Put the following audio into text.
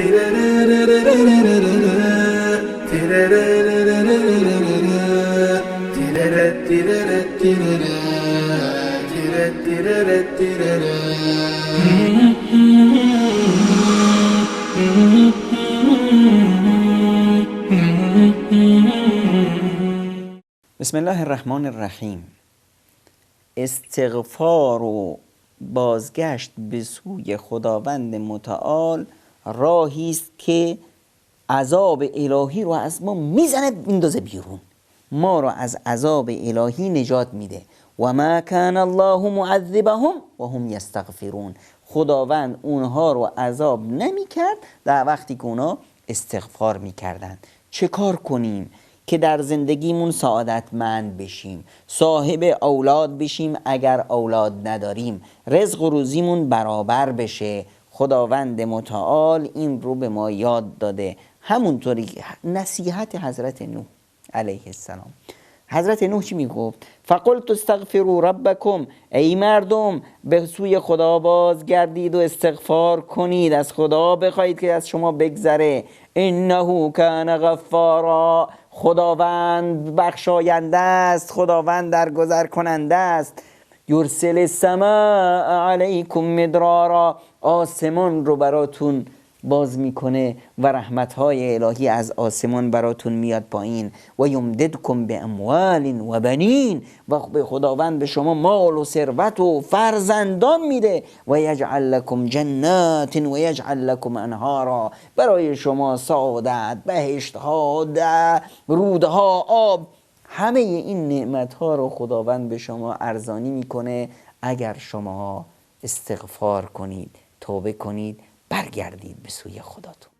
بسم الله الرحمن الرحیم. استغفار و بازگشت به سوی خداوند متعال راهی است که عذاب الهی رو از ما میزنه میندازه بیرون، ما رو از عذاب الهی نجات میده. و ما کان الله معذبهم و هم یستغفرون. خداوند اونها رو عذاب نمیکرد در وقتی که اونها استغفار میکردن. چه کار کنیم که در زندگیمون سعادتمند بشیم، صاحب اولاد بشیم اگر اولاد نداریم، رزق و روزیمون برابر بشه؟ خداوند متعال این رو به ما یاد داده، همونطوری نصیحت حضرت نوح علیه السلام. حضرت نوح چی میگفت؟ فقلت استغفروا ربکم، ای مردم به سوی خدا بازگردید و استغفار کنید، از خدا بخواهید که از شما بگذره. انه کان غفارا، خداوند بخشاینده است، خداوند درگذر کننده است. یرسل السماء علیکم مدرارا، آسمان رو براتون باز میکنه و رحمتهای الهی از آسمان براتون میاد پایین. و یمددکم به اموال و بنین، و به خداوند به شما مال و ثروت و فرزندان میده. و یجعل لکم جنات و یجعل لکم انهارا، برای شما سعادت، بهشتها، رودها، آب، همه این نعمتها رو خداوند به شما ارزانی میکنه اگر شما استغفار کنید، توبه کنید، برگردید به سوی خداتون.